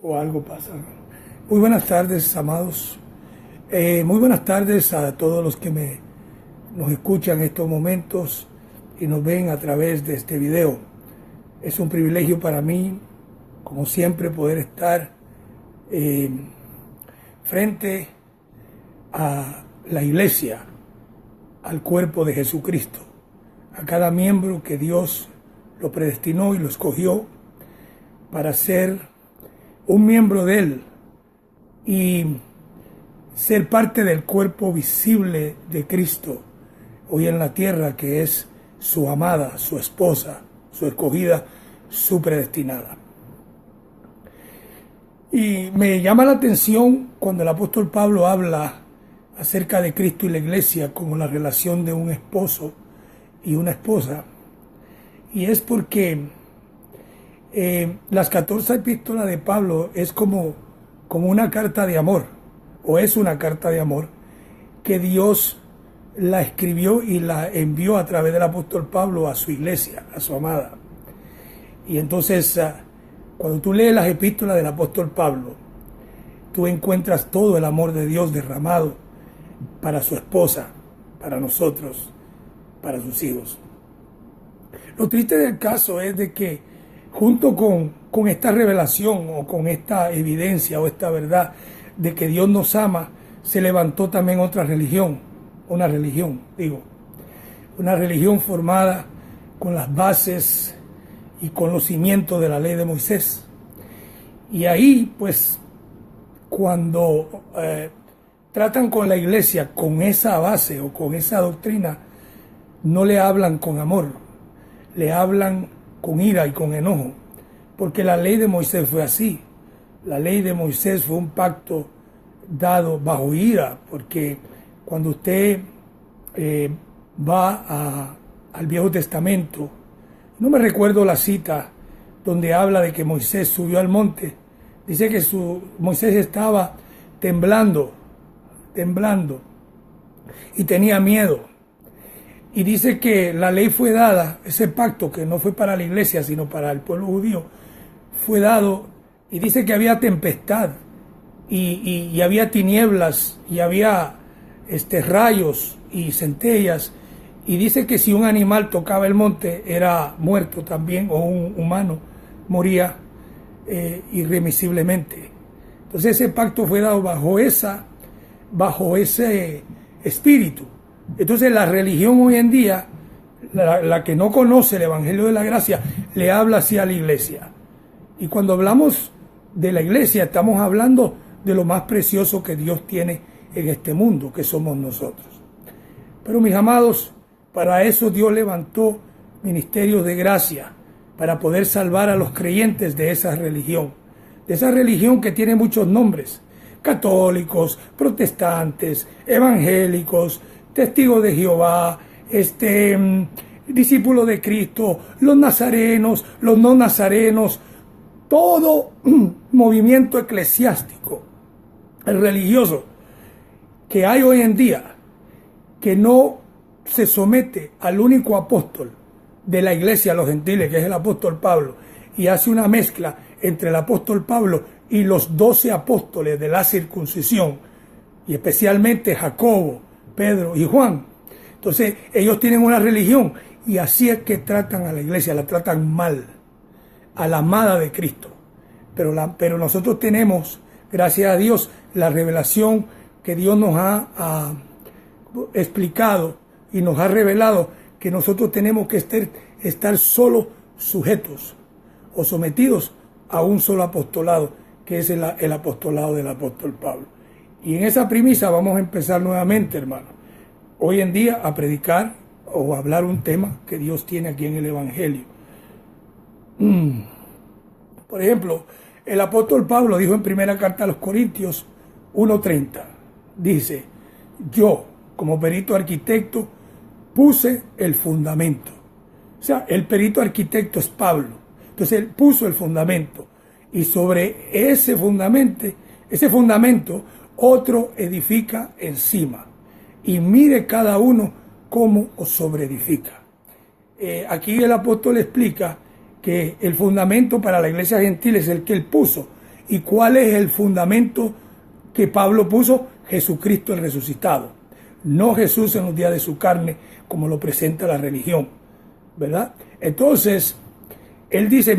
o algo pasa. Muy buenas tardes, amados. Muy buenas tardes a todos los que nos escuchan en estos momentos y nos ven a través de este video. Es un privilegio para mí, como siempre, poder estar frente a la iglesia, al cuerpo de Jesucristo, a cada miembro que Dios lo predestinó y lo escogió para ser un miembro de Él y ser parte del cuerpo visible de Cristo hoy en la tierra, que es su amada, su esposa, su escogida, su predestinada. Y me llama la atención cuando el apóstol Pablo habla acerca de Cristo y la iglesia como la relación de un esposo y una esposa, y es porque las 14 epístolas de Pablo es como una carta de amor, o es una carta de amor que Dios la escribió y la envió a través del apóstol Pablo a su iglesia, a su amada. Y entonces cuando tú lees las epístolas del apóstol Pablo, tú encuentras todo el amor de Dios derramado para su esposa, para nosotros, para sus hijos. Lo triste del caso es de que junto con esta revelación o con esta evidencia o esta verdad de que Dios nos ama, se levantó también otra religión, una religión formada con las bases y con los cimientos de la ley de Moisés. Y ahí, pues, cuando tratan con la iglesia con esa base o con esa doctrina, no le hablan con amor, le hablan con ira y con enojo, porque la ley de Moisés fue así. La ley de Moisés fue un pacto dado bajo ira, porque cuando usted va al Viejo Testamento, no me recuerdo la cita donde habla de que Moisés subió al monte, dice que Moisés estaba temblando y tenía miedo. Y dice que la ley fue dada, ese pacto que no fue para la iglesia, sino para el pueblo judío, fue dado, y dice que había tempestad, y había tinieblas, y había rayos y centellas, y dice que si un animal tocaba el monte era muerto también, o un humano moría irremisiblemente. Entonces ese pacto fue dado bajo ese espíritu. Entonces la religión hoy en día, la que no conoce el Evangelio de la Gracia, le habla así a la iglesia. Y cuando hablamos de la iglesia, estamos hablando de lo más precioso que Dios tiene en este mundo, que somos nosotros. Pero mis amados, para eso Dios levantó ministerios de gracia, para poder salvar a los creyentes de esa religión que tiene muchos nombres: católicos, protestantes, evangélicos, testigos de Jehová, discípulos de Cristo, los nazarenos, los no nazarenos, todo movimiento eclesiástico, el religioso que hay hoy en día, que no se somete al único apóstol de la iglesia, los gentiles, que es el apóstol Pablo, y hace una mezcla entre el apóstol Pablo y los 12 apóstoles de la circuncisión, y especialmente Jacobo, Pedro y Juan. Entonces ellos tienen una religión, y así es que tratan a la iglesia, la tratan mal, a la amada de Cristo. Pero nosotros tenemos, gracias a Dios, la revelación que Dios nos ha explicado y nos ha revelado, que nosotros tenemos que estar solo sujetos o sometidos a un solo apostolado, que es el apostolado del apóstol Pablo. Y en esa premisa vamos a empezar nuevamente, hermano, hoy en día a predicar o a hablar un tema que Dios tiene aquí en el Evangelio. Por ejemplo, el apóstol Pablo dijo en primera carta a los Corintios 1:30, dice: yo, como perito arquitecto, puse el fundamento. O sea, el perito arquitecto es Pablo. Entonces él puso el fundamento, y sobre ese fundamento otro edifica encima, y mire cada uno cómo os sobreedifica. Aquí el apóstol explica que el fundamento para la iglesia gentil es el que él puso, ¿Y cuál es el fundamento que Pablo puso? Jesucristo el resucitado. No Jesús en los días de su carne, como lo presenta la religión, ¿verdad? Entonces, él dice,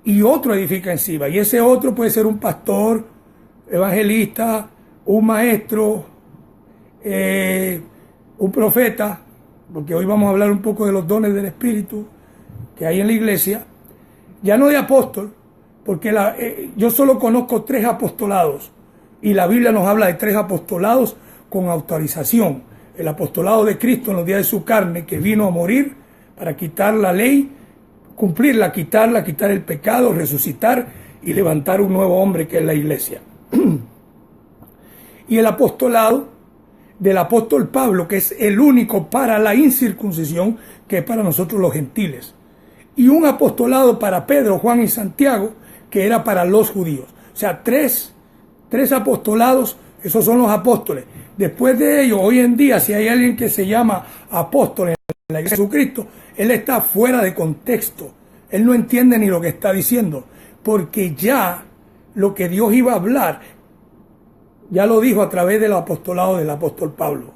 y otro edifica encima. Y ese otro puede ser un pastor, evangelista, un maestro, un profeta, porque hoy vamos a hablar un poco de los dones del Espíritu que hay en la iglesia, ya no de apóstol, porque yo solo conozco 3 apostolados, y la Biblia nos habla de 3 apostolados con autorización. El apostolado de Cristo en los días de su carne, que vino a morir para quitar la ley, cumplirla, quitar el pecado, resucitar y levantar un nuevo hombre que es la iglesia. Y el apostolado del apóstol Pablo, que es el único para la incircuncisión, que es para nosotros los gentiles. Y un apostolado para Pedro, Juan y Santiago, que era para los judíos. O sea, tres apostolados, esos son los apóstoles. Después de ello, hoy en día, si hay alguien que se llama apóstol en la iglesia de Jesucristo, él está fuera de contexto. Él no entiende ni lo que está diciendo, porque ya lo que Dios iba a hablar, ya lo dijo a través del apostolado del apóstol Pablo.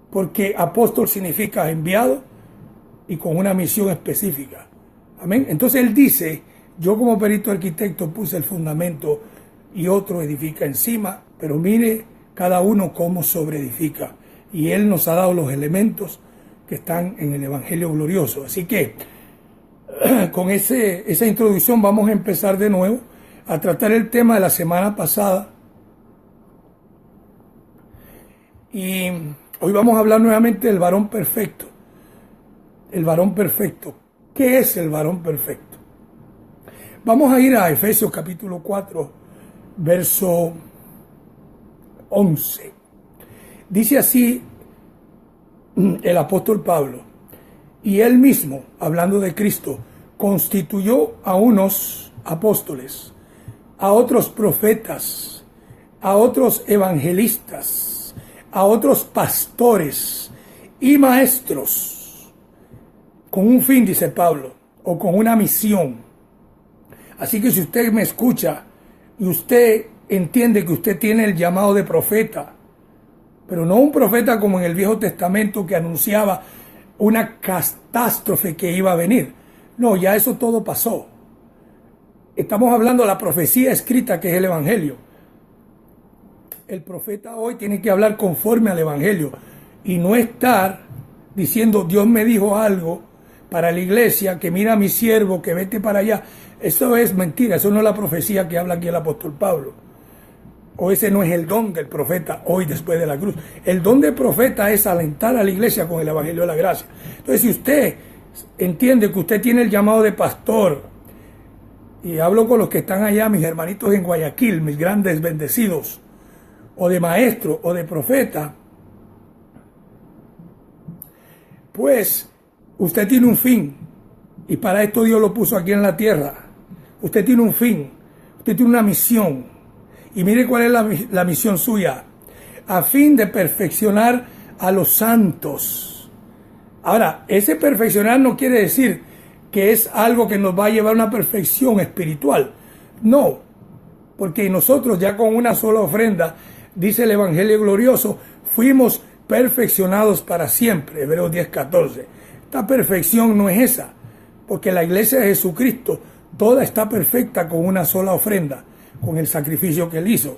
Porque apóstol significa enviado y con una misión específica. Amén. Entonces él dice, yo como perito arquitecto puse el fundamento y otro edifica encima, pero mire cada uno cómo sobreedifica. Y él nos ha dado los elementos que están en el Evangelio glorioso. Así que con esa introducción vamos a empezar de nuevo a tratar el tema de la semana pasada. Y hoy vamos a hablar nuevamente del varón perfecto. El varón perfecto. ¿Qué es el varón perfecto? Vamos a ir a Efesios capítulo 4, verso 11. Dice así el apóstol Pablo: y él mismo, hablando de Cristo, constituyó a unos apóstoles, a otros profetas, a otros evangelistas, a otros pastores y maestros, con un fin, dice Pablo, o con una misión. Así que si usted me escucha y usted entiende que usted tiene el llamado de profeta, pero no un profeta como en el Viejo Testamento que anunciaba una catástrofe que iba a venir. No, ya eso todo pasó. Estamos hablando de la profecía escrita, que es el Evangelio. El profeta hoy tiene que hablar conforme al Evangelio y no estar diciendo, Dios me dijo algo para la iglesia, que mira a mi siervo, que vete para allá. Eso es mentira, eso no es la profecía que habla aquí el apóstol Pablo. O ese no es el don del profeta hoy después de la cruz. El don del profeta es alentar a la iglesia con el Evangelio de la gracia. Entonces, si usted entiende que usted tiene el llamado de pastor, y hablo con los que están allá, mis hermanitos en Guayaquil, mis grandes bendecidos, o de maestro, o de profeta, pues usted tiene un fin, y para esto Dios lo puso aquí en la tierra. Usted tiene un fin, usted tiene una misión. Y mire cuál es la misión suya: a fin de perfeccionar a los santos. Ahora, ese perfeccionar no quiere decir que es algo que nos va a llevar a una perfección espiritual. No, porque nosotros ya con una sola ofrenda, dice el Evangelio glorioso, fuimos perfeccionados para siempre. Hebreos 10:14. Esta perfección no es esa, porque la iglesia de Jesucristo toda está perfecta con una sola ofrenda, con el sacrificio que él hizo.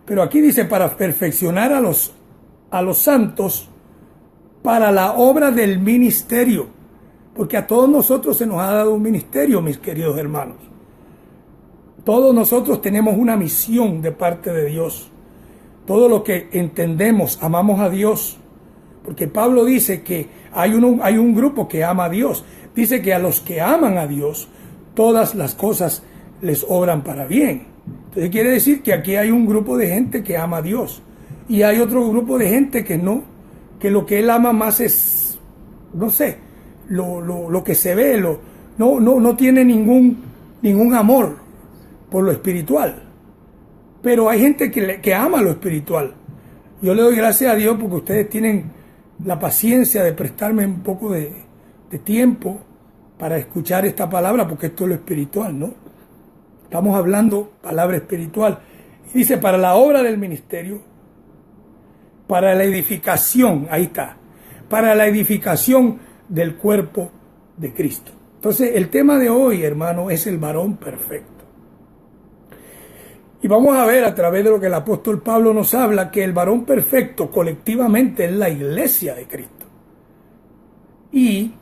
Pero aquí dice para perfeccionar a los santos para la obra del ministerio, porque a todos nosotros se nos ha dado un ministerio, mis queridos hermanos. Todos nosotros tenemos una misión de parte de Dios. Todo lo que entendemos, amamos a Dios, porque Pablo dice que hay un grupo que ama a Dios. Dice que a los que aman a Dios, todas las cosas les obran para bien. Entonces quiere decir que aquí hay un grupo de gente que ama a Dios y hay otro grupo de gente que no, que lo que él ama más es, no sé, lo que se ve, no tiene ningún amor por lo espiritual. Pero hay gente que ama lo espiritual. Yo le doy gracias a Dios porque ustedes tienen la paciencia de prestarme un poco de tiempo para escuchar esta palabra, porque esto es lo espiritual, ¿no? Estamos hablando palabra espiritual. Y dice, para la obra del ministerio, para la edificación, ahí está, para la edificación del cuerpo de Cristo. Entonces, el tema de hoy, hermano, es el varón perfecto. Y vamos a ver a través de lo que el apóstol Pablo nos habla, que el varón perfecto colectivamente es la iglesia de Cristo. Y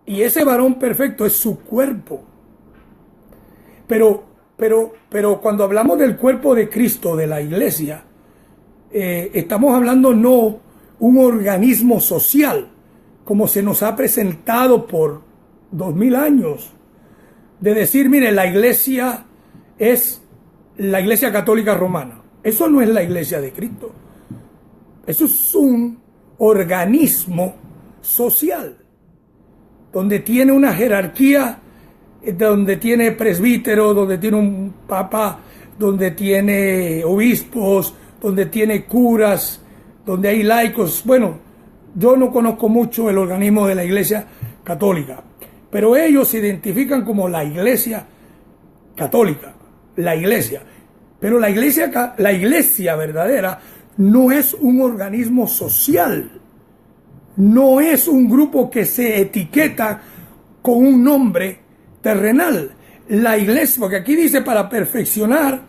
ese varón perfecto es su cuerpo. Pero cuando hablamos del cuerpo de Cristo, de la iglesia, estamos hablando no un organismo social, como se nos ha presentado por 2000 años, de decir, mire, la iglesia es la iglesia católica romana. Eso no es la iglesia de Cristo. Eso es un organismo social, donde tiene una jerarquía, donde tiene presbítero, donde tiene un papa, donde tiene obispos, donde tiene curas, donde hay laicos. Bueno, yo no conozco mucho el organismo de la iglesia católica, pero ellos se identifican como la iglesia católica, la iglesia. Pero la iglesia verdadera no es un organismo social, no es un grupo que se etiqueta con un nombre terrenal. La iglesia, porque aquí dice para perfeccionar,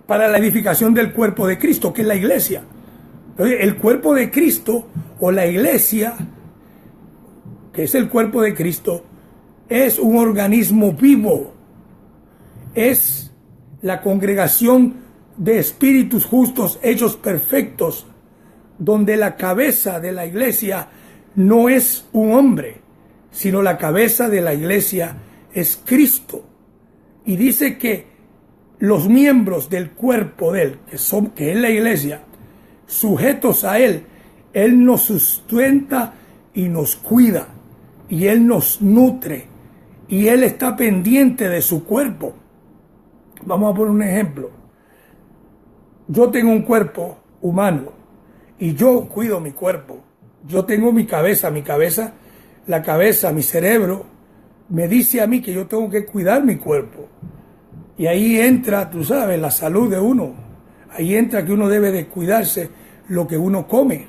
para la edificación del cuerpo de Cristo, que es la iglesia. Entonces, el cuerpo de Cristo o la iglesia, que es el cuerpo de Cristo, es un organismo vivo. Es la congregación de espíritus justos hechos perfectos, donde la cabeza de la iglesia no es un hombre, sino la cabeza de la iglesia es Cristo. Y dice que los miembros del cuerpo de él, que es la iglesia, sujetos a él nos sustenta y nos cuida, y él nos nutre, y él está pendiente de su cuerpo. Vamos a poner un ejemplo. Yo tengo un cuerpo humano y yo cuido mi cuerpo. Yo tengo mi cabeza, mi cerebro me dice a mí que yo tengo que cuidar mi cuerpo. Y ahí entra, tú sabes, la salud de uno. Ahí entra que uno debe de cuidarse lo que uno come,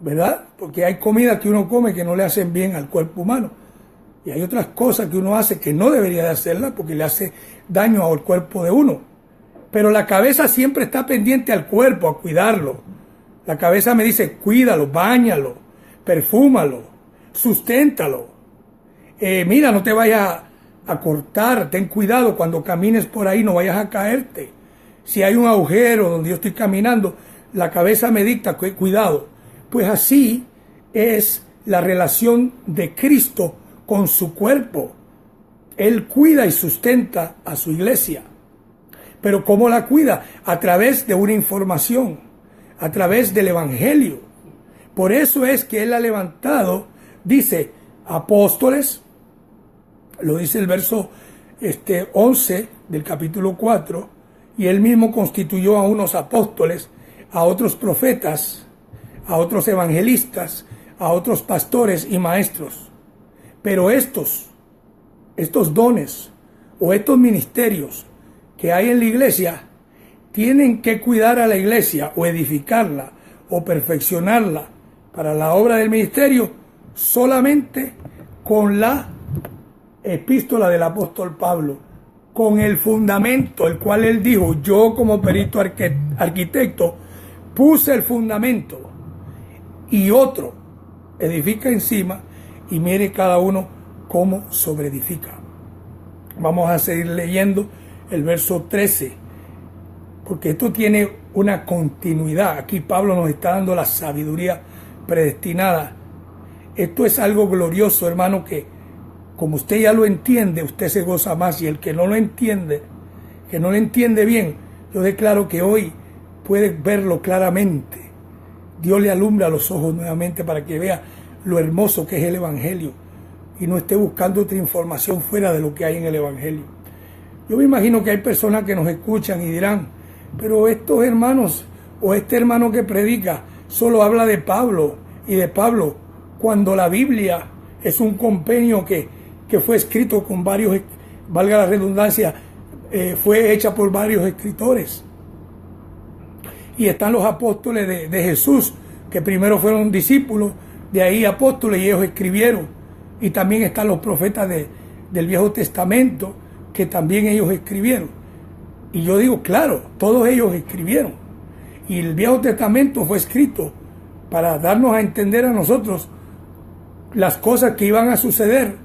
¿verdad? Porque hay comidas que uno come que no le hacen bien al cuerpo humano. Y hay otras cosas que uno hace que no debería de hacerlas porque le hace daño al cuerpo de uno. Pero la cabeza siempre está pendiente al cuerpo, a cuidarlo. La cabeza me dice, cuídalo, báñalo, perfúmalo, susténtalo. Mira, no te vayas a cortar, ten cuidado cuando camines por ahí, no vayas a caerte. Si hay un agujero donde yo estoy caminando, la cabeza me dicta, cuidado. Pues así es la relación de Cristo con su cuerpo. Él cuida y sustenta a su iglesia. Pero ¿cómo la cuida? A través de una información, a través del evangelio. Por eso es que él ha levantado, dice, apóstoles, lo dice el verso 11 del capítulo 4, y él mismo constituyó a unos apóstoles, a otros profetas, a otros evangelistas, a otros pastores y maestros. Pero estos dones o estos ministerios que hay en la iglesia tienen que cuidar a la iglesia o edificarla o perfeccionarla para la obra del ministerio solamente con la epístola del apóstol Pablo, con el fundamento, el cual él dijo, yo como perito arquitecto puse el fundamento y otro edifica encima, y mire cada uno cómo sobreedifica. Vamos a seguir leyendo el verso 13, porque esto tiene una continuidad. Aquí Pablo nos está dando la sabiduría predestinada. Esto es algo glorioso, hermano, que como usted ya lo entiende, usted se goza más, y el que no lo entiende, bien, yo declaro que hoy puede verlo claramente. Dios le alumbra los ojos nuevamente para que vea lo hermoso que es el evangelio y no esté buscando otra información fuera de lo que hay en el evangelio. Yo me imagino que hay personas que nos escuchan y dirán, pero estos hermanos o este hermano que predica solo habla de Pablo y de Pablo, cuando la Biblia es un compendio que que fue escrito con varios, valga la redundancia, fue hecha por varios escritores. Y están los apóstoles de Jesús, que primero fueron discípulos, de ahí apóstoles, y ellos escribieron. Y también están los profetas del Viejo Testamento, que también ellos escribieron. Y yo digo, claro, todos ellos escribieron. Y el Viejo Testamento fue escrito para darnos a entender a nosotros las cosas que iban a suceder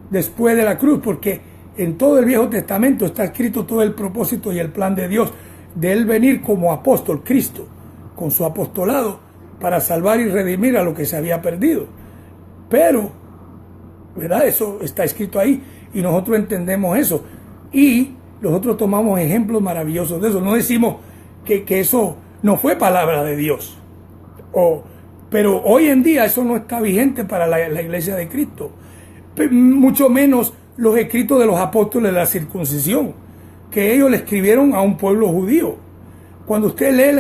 después de la cruz, porque en todo el Viejo Testamento está escrito todo el propósito y el plan de Dios, de Él venir como apóstol, Cristo, con su apostolado, para salvar y redimir a lo que se había perdido. Pero, ¿verdad? Eso está escrito ahí, y nosotros entendemos eso. Y nosotros tomamos ejemplos maravillosos de eso. No decimos que eso no fue palabra de Dios. Pero hoy en día eso no está vigente para la iglesia de Cristo. Mucho menos los escritos de los apóstoles de la circuncisión, que ellos le escribieron a un pueblo judío. Cuando usted lee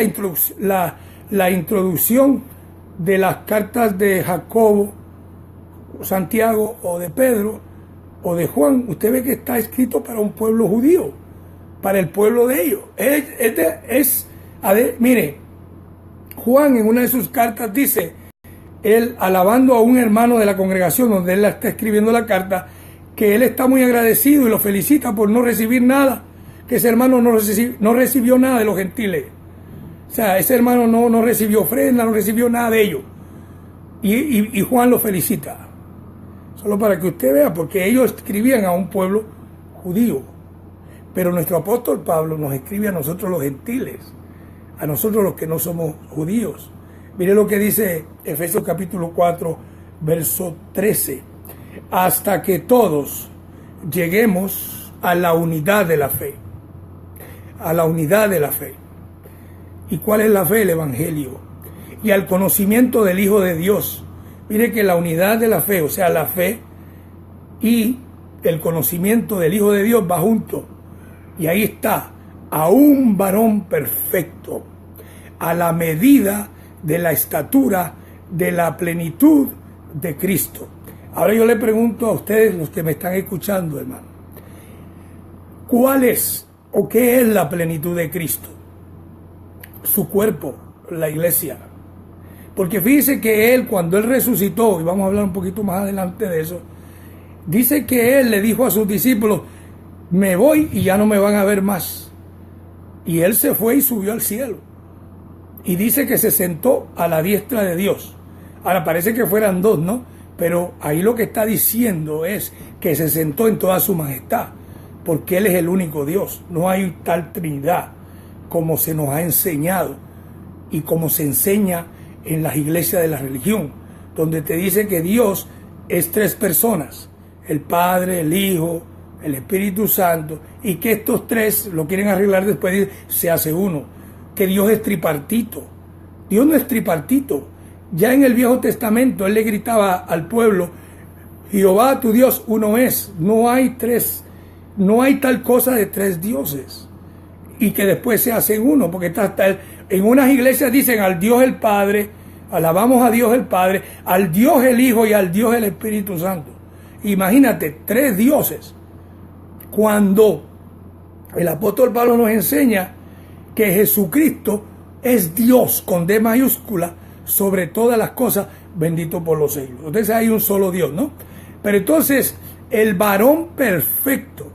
la introducción de las cartas de Jacobo, Santiago o de Pedro o de Juan, usted ve que está escrito para un pueblo judío, para el pueblo de ellos. Mire, Juan en una de sus cartas dice, él alabando a un hermano de la congregación donde él está escribiendo la carta, que él está muy agradecido y lo felicita por no recibir nada, que ese hermano no recibió nada de los gentiles. O sea, ese hermano no recibió ofrenda, no recibió nada de ellos. Y Juan lo felicita. Solo para que usted vea, porque ellos escribían a un pueblo judío. Pero nuestro apóstol Pablo nos escribe a nosotros los gentiles, a nosotros los que no somos judíos. Mire lo que dice Efesios capítulo 4, verso 13. Hasta que todos lleguemos a la unidad de la fe. A la unidad de la fe. ¿Y cuál es la fe? El Evangelio. Y al conocimiento del Hijo de Dios. Mire que la unidad de la fe, o sea, la fe y el conocimiento del Hijo de Dios va junto. Y ahí está, a un varón perfecto, a la medida de la estatura de la plenitud de Cristo. Ahora yo le pregunto a ustedes, los que me están escuchando, hermano, ¿cuál es o qué es la plenitud de Cristo? Su cuerpo, la iglesia. Porque fíjese que Él, cuando Él resucitó, y vamos a hablar un poquito más adelante de eso, dice que Él le dijo a sus discípulos, me voy y ya no me van a ver más. Y Él se fue y subió al cielo. Y dice que se sentó a la diestra de Dios. Ahora parece que fueran dos, ¿no? Pero ahí lo que está diciendo es que se sentó en toda su majestad, porque Él es el único Dios. No hay tal Trinidad como se nos ha enseñado y como se enseña en las iglesias de la religión, donde te dice que Dios es tres personas, el Padre, el Hijo, el Espíritu Santo, y que estos tres lo quieren arreglar después, se hace uno, que Dios es tripartito. Dios no es tripartito. Ya en el Viejo Testamento Él le gritaba al pueblo, Jehová tu Dios uno es, no hay tres, no hay tal cosa de tres dioses, y que después se hacen uno, porque en unas iglesias dicen al Dios el Padre, alabamos a Dios el Padre, al Dios el Hijo y al Dios el Espíritu Santo. Imagínate, tres dioses. Cuando el apóstol Pablo nos enseña que Jesucristo es Dios con D mayúscula sobre todas las cosas, bendito por los siglos. Entonces hay un solo Dios, ¿no? Pero entonces el varón perfecto,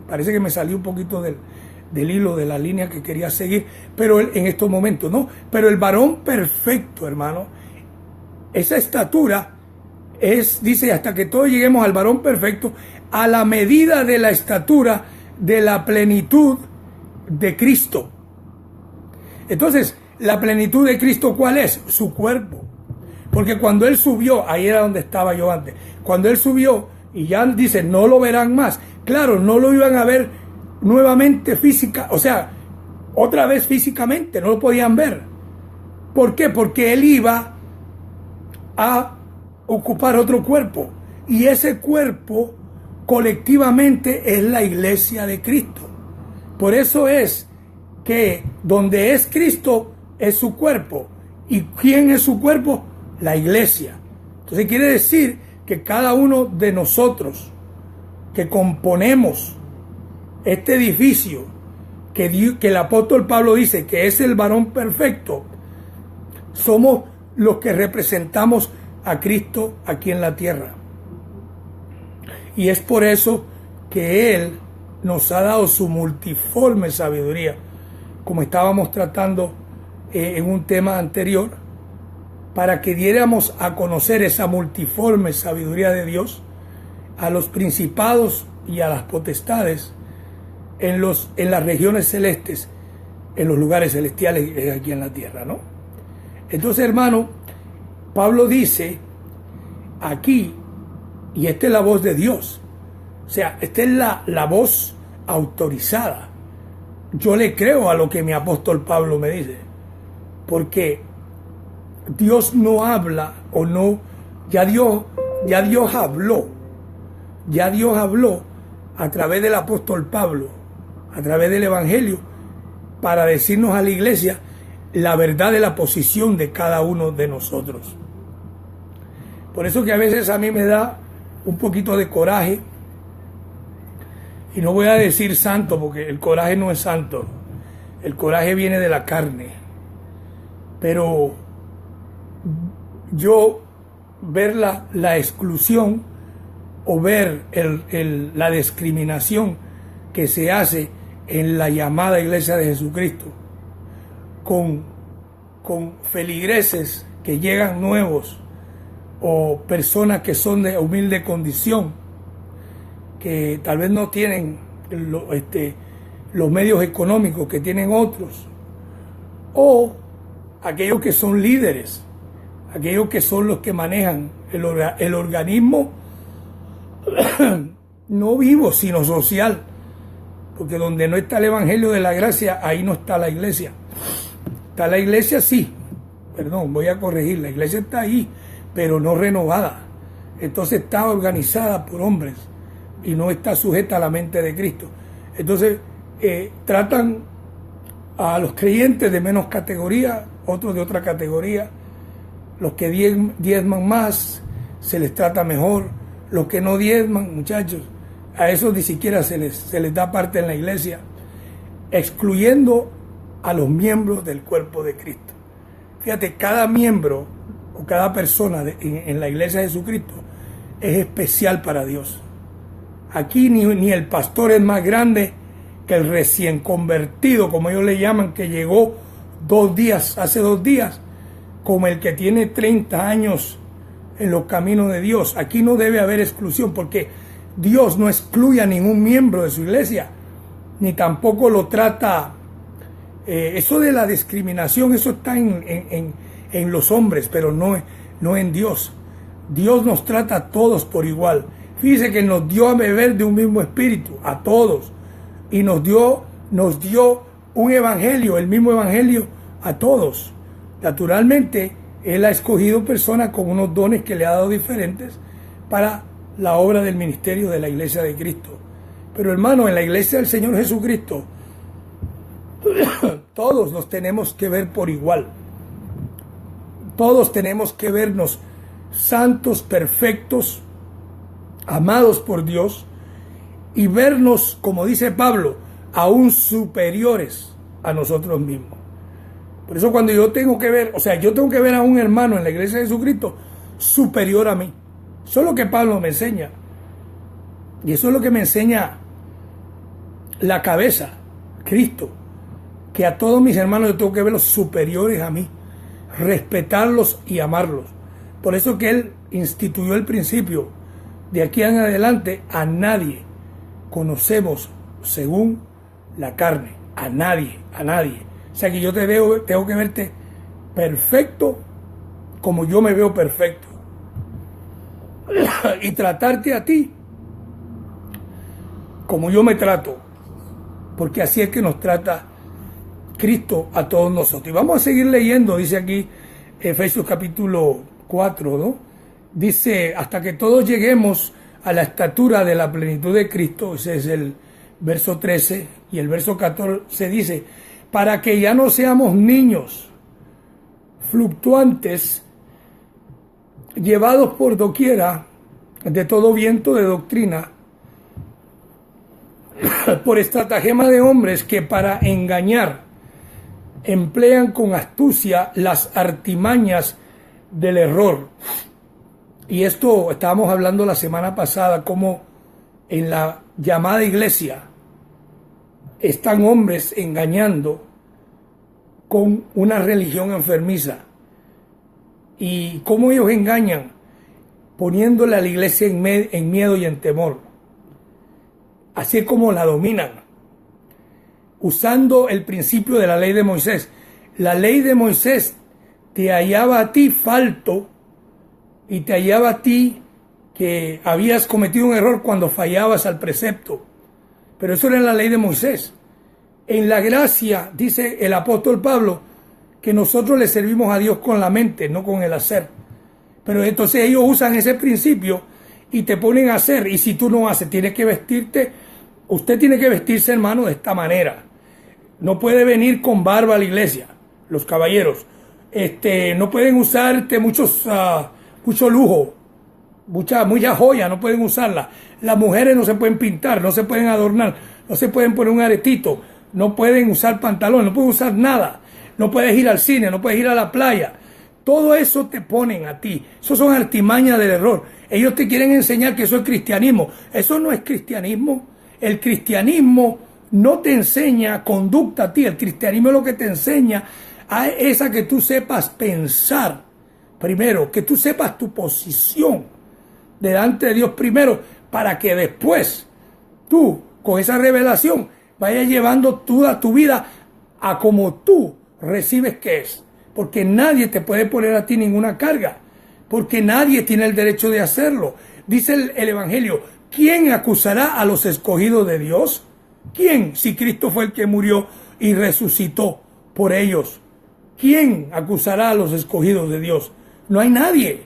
parece que me salió un poquito del hilo, de la línea que quería seguir, pero en estos momentos, ¿no? Pero el varón perfecto, hermano, esa estatura dice, hasta que todos lleguemos al varón perfecto, a la medida de la estatura de la plenitud de Cristo. Entonces, la plenitud de Cristo, ¿cuál es? Su cuerpo. Porque cuando Él subió, ahí era donde estaba yo antes, cuando Él subió, y ya dice, no lo verán más. Claro, no lo iban a ver nuevamente otra vez físicamente, no lo podían ver. ¿Por qué? Porque Él iba a ocupar otro cuerpo, y ese cuerpo colectivamente es la iglesia de Cristo. Por eso es que donde es Cristo es su cuerpo. ¿Y quién es su cuerpo? La iglesia. Entonces quiere decir que cada uno de nosotros que componemos este edificio que el apóstol Pablo dice que es el varón perfecto, somos los que representamos a Cristo aquí en la tierra. Y es por eso que Él nos ha dado su multiforme sabiduría, como estábamos tratando en un tema anterior, para que diéramos a conocer esa multiforme sabiduría de Dios a los principados y a las potestades en las regiones celestes, en los lugares celestiales aquí en la tierra, ¿no? Entonces, hermano, Pablo dice aquí, y esta es la voz de Dios, o sea, esta es la voz autorizada. Yo le creo a lo que mi apóstol Pablo me dice, porque Dios no habla o no, ya Dios habló a través del apóstol Pablo, a través del Evangelio, para decirnos a la iglesia la verdad de la posición de cada uno de nosotros. Por eso que a veces a mí me da un poquito de coraje, y no voy a decir santo porque el coraje no es santo, el coraje viene de la carne, pero yo ver la exclusión o ver la discriminación que se hace en la llamada Iglesia de Jesucristo, con feligreses que llegan nuevos o personas que son de humilde condición, que tal vez no tienen los medios económicos que tienen otros, o aquellos que son líderes, aquellos que son los que manejan el organismo no vivo sino social, porque donde no está el Evangelio de la gracia, ahí no está la iglesia. Está la iglesia, sí, perdón, voy a corregir, la iglesia está ahí, pero no renovada. Entonces está organizada por hombres y no está sujeta a la mente de Cristo. Entonces tratan a los creyentes de menos categoría, otros de otra categoría. Los que diezman más se les trata mejor, los que no diezman, muchachos, a esos ni siquiera se les da parte en la iglesia, excluyendo a los miembros del cuerpo de Cristo. Fíjate, cada miembro o cada persona en la iglesia de Jesucristo es especial para Dios. Aquí ni el pastor es más grande que el recién convertido, como ellos le llaman, que llegó hace 2 días, como el que tiene 30 años en los caminos de Dios. Aquí no debe haber exclusión, porque Dios no excluye a ningún miembro de su iglesia, ni tampoco lo trata. Eso de la discriminación, eso está en los hombres, pero no en Dios. Dios nos trata a todos por igual. Fíjese que nos dio a beber de un mismo espíritu, a todos, y nos dio un evangelio, el mismo evangelio a todos. Naturalmente, Él ha escogido personas con unos dones que le ha dado diferentes para la obra del ministerio de la iglesia de Cristo. Pero hermano, en la iglesia del Señor Jesucristo, todos nos tenemos que ver por igual. Todos tenemos que vernos santos, perfectos, amados por Dios, y vernos, como dice Pablo, aún superiores a nosotros mismos. Por eso cuando yo tengo que ver a un hermano en la iglesia de Jesucristo superior a mí. Eso es lo que Pablo me enseña. Y eso es lo que me enseña la cabeza, Cristo. Que a todos mis hermanos yo tengo que verlos superiores a mí, respetarlos y amarlos. Por eso que Él instituyó el principio: de aquí en adelante a nadie conocemos según la carne, a nadie. O sea que yo tengo que verte perfecto como yo me veo perfecto, y tratarte a ti como yo me trato, porque así es que nos trata Cristo a todos nosotros. Y vamos a seguir leyendo, dice aquí Efesios capítulo 4, ¿no? Dice, hasta que todos lleguemos a la estatura de la plenitud de Cristo. Ese es el verso 13, y el verso 14 dice, para que ya no seamos niños fluctuantes, llevados por doquiera de todo viento de doctrina, por estratagema de hombres que para engañar emplean con astucia las artimañas del error. Y esto estábamos hablando la semana pasada, como en la llamada iglesia están hombres engañando con una religión enfermiza. Y cómo ellos engañan, poniéndole a la iglesia en miedo y en temor. Así es como la dominan, usando el principio de la ley de Moisés. La ley de Moisés te hallaba a ti falto y te hallaba a ti que habías cometido un error cuando fallabas al precepto. Pero eso era la ley de Moisés. En la gracia, dice el apóstol Pablo, que nosotros le servimos a Dios con la mente, no con el hacer. Pero entonces ellos usan ese principio y te ponen a hacer. Y si tú no haces, tienes que vestirte. Usted tiene que vestirse, hermano, de esta manera. No puede venir con barba a la iglesia, los caballeros. No pueden usarte mucho lujo, mucha joya, no pueden usarla. Las mujeres no se pueden pintar, no se pueden adornar, no se pueden poner un aretito, no pueden usar pantalones, no pueden usar nada. No puedes ir al cine, no puedes ir a la playa. Todo eso te ponen a ti. Eso son artimañas del error. Ellos te quieren enseñar que eso es cristianismo. Eso no es cristianismo. El cristianismo no te enseña conducta a ti. El cristianismo es lo que te enseña es a que tú sepas pensar primero, que tú sepas tu posición delante de Dios primero, para que después tú, con esa revelación, vayas llevando toda tu vida a como tú recibes que es. Porque nadie te puede poner a ti ninguna carga, porque nadie tiene el derecho de hacerlo. Dice el Evangelio, ¿quién acusará a los escogidos de Dios? ¿Quién? Si Cristo fue el que murió y resucitó por ellos. ¿Quién acusará a los escogidos de Dios? No hay nadie.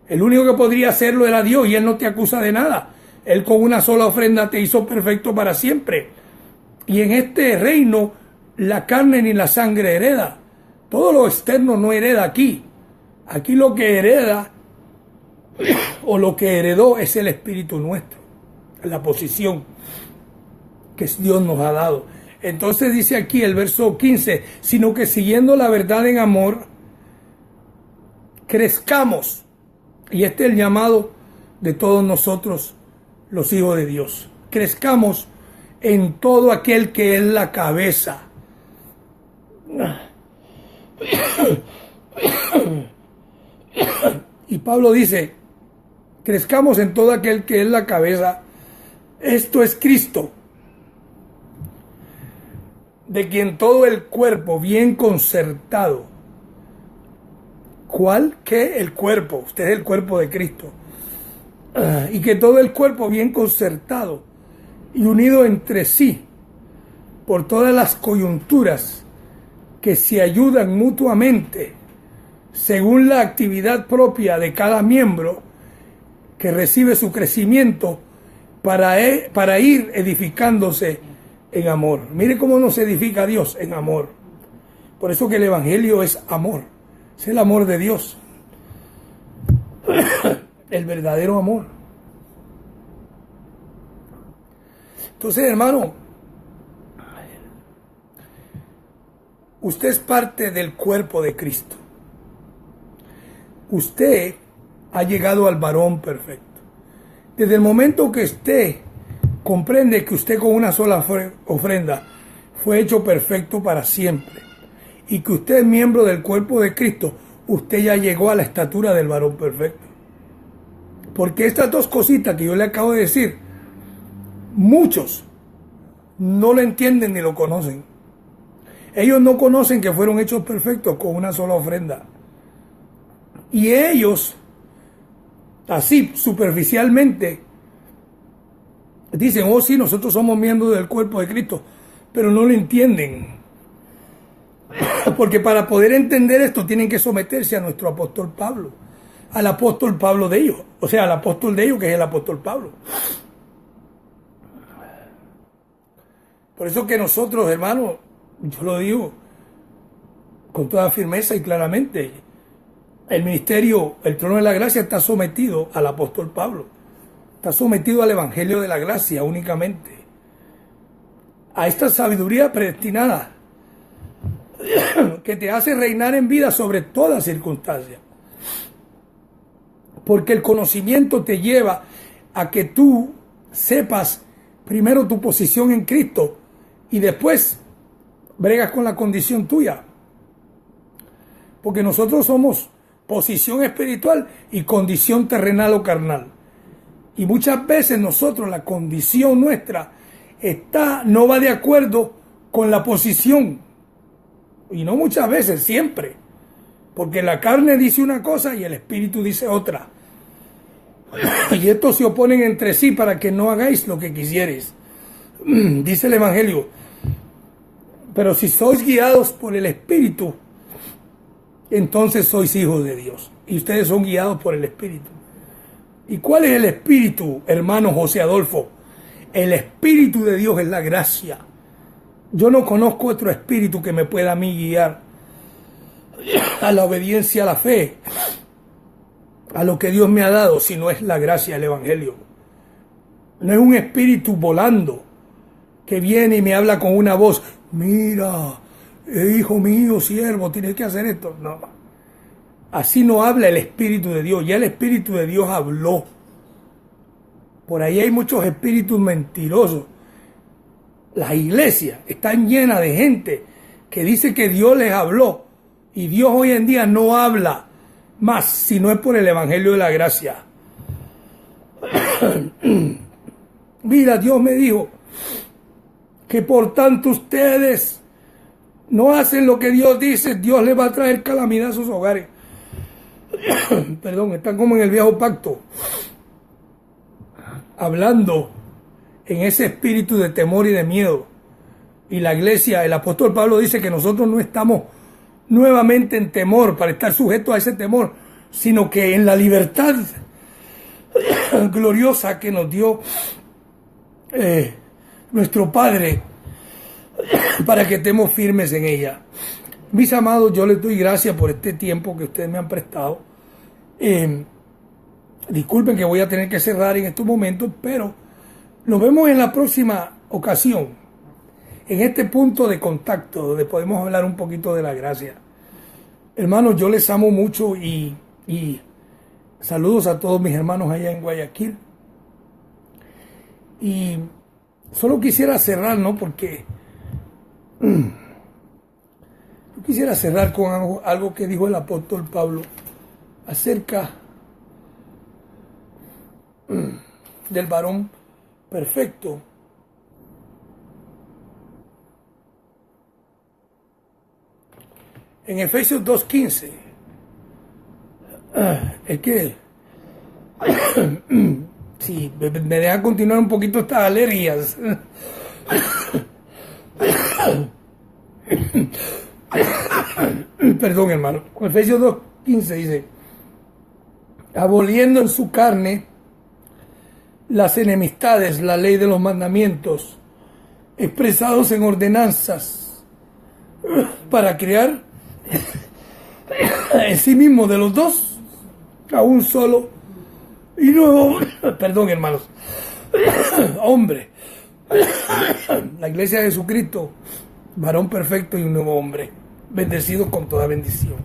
El único que podría hacerlo era Dios, y Él no te acusa de nada. Él con una sola ofrenda te hizo perfecto para siempre. Y en este reino la carne ni la sangre hereda. Todo lo externo no hereda aquí. Aquí lo que hereda o lo que heredó es el espíritu nuestro, la posición que Dios nos ha dado. Entonces dice aquí el verso 15, sino que siguiendo la verdad en amor, crezcamos. Y este es el llamado de todos nosotros, los hijos de Dios. Crezcamos en todo aquel que es la cabeza. Y Pablo dice, crezcamos en todo aquel que es la cabeza. Esto es Cristo, de quien todo el cuerpo bien concertado. ¿Cuál? ¿Qué? El cuerpo. Usted es el cuerpo de Cristo. Y que todo el cuerpo bien concertado y unido entre sí por todas las coyunturas que se ayudan mutuamente según la actividad propia de cada miembro que recibe su crecimiento para ir edificándose en amor. Mire cómo nos edifica Dios en amor. Por eso que el Evangelio es amor. Es el amor de Dios. El verdadero amor. Entonces, hermano, usted es parte del cuerpo de Cristo. Usted ha llegado al varón perfecto. Desde el momento que usted comprende que usted con una sola ofrenda fue hecho perfecto para siempre, y que usted es miembro del cuerpo de Cristo, usted ya llegó a la estatura del varón perfecto. Porque estas dos cositas que yo le acabo de decir, muchos no lo entienden ni lo conocen. Ellos no conocen que fueron hechos perfectos con una sola ofrenda. Y ellos, así superficialmente, dicen, oh sí, nosotros somos miembros del cuerpo de Cristo, pero no lo entienden. Porque para poder entender esto tienen que someterse a nuestro apóstol Pablo, al apóstol Pablo de ellos, o sea, al apóstol de ellos que es el apóstol Pablo. Por eso que nosotros, hermanos, yo lo digo con toda firmeza y claramente, el ministerio, el trono de la gracia está sometido al apóstol Pablo. Está sometido al evangelio de la gracia únicamente. A esta sabiduría predestinada que te hace reinar en vida sobre toda circunstancia. Porque el conocimiento te lleva a que tú sepas primero tu posición en Cristo y después bregas con la condición tuya. Porque nosotros somos posición espiritual y condición terrenal o carnal. Y muchas veces nosotros, la condición nuestra no va de acuerdo con la posición. Y no muchas veces, siempre. Porque la carne dice una cosa y el espíritu dice otra. Y estos se oponen entre sí para que no hagáis lo que quisierais. Dice el Evangelio. Pero si sois guiados por el Espíritu, entonces sois hijos de Dios. Y ustedes son guiados por el Espíritu. ¿Y cuál es el Espíritu, hermano José Adolfo? El Espíritu de Dios es la gracia. Yo no conozco otro espíritu que me pueda a mí guiar a la obediencia, a la fe, a lo que Dios me ha dado, si no es la gracia del Evangelio. No es un espíritu volando que viene y me habla con una voz. Mira, hijo mío, siervo, tienes que hacer esto. No. Así no habla el Espíritu de Dios. Ya el Espíritu de Dios habló. Por ahí hay muchos espíritus mentirosos. Las iglesias están llenas de gente que dice que Dios les habló. Y Dios hoy en día no habla más si no es por el Evangelio de la gracia. Mira, Dios me dijo que por tanto ustedes no hacen lo que Dios dice, Dios les va a traer calamidad a sus hogares. Perdón, están como en el viejo pacto, hablando en ese espíritu de temor y de miedo. Y la iglesia, el apóstol Pablo dice que nosotros no estamos nuevamente en temor para estar sujetos a ese temor, sino que en la libertad gloriosa que nos dio nuestro Padre, para que estemos firmes en ella. Mis amados, yo les doy gracias por este tiempo que ustedes me han prestado. Disculpen que voy a tener que cerrar en estos momentos, pero nos vemos en la próxima ocasión, en este punto de contacto, donde podemos hablar un poquito de la gracia. Hermanos, yo les amo mucho y saludos a todos mis hermanos allá en Guayaquil. Y solo quisiera cerrar, ¿no? Porque yo quisiera cerrar con algo que dijo el apóstol Pablo acerca del varón perfecto. En Efesios 2:15, es que si me deja continuar un poquito estas alergias. Perdón, hermano. Efesios 2:15 dice: aboliendo en su carne las enemistades, la ley de los mandamientos, expresados en ordenanzas, para crear en sí mismo de los dos a un solo y nuevo, perdón, hermanos, hombre, la iglesia de Jesucristo, varón perfecto y un nuevo hombre, bendecido con toda bendición.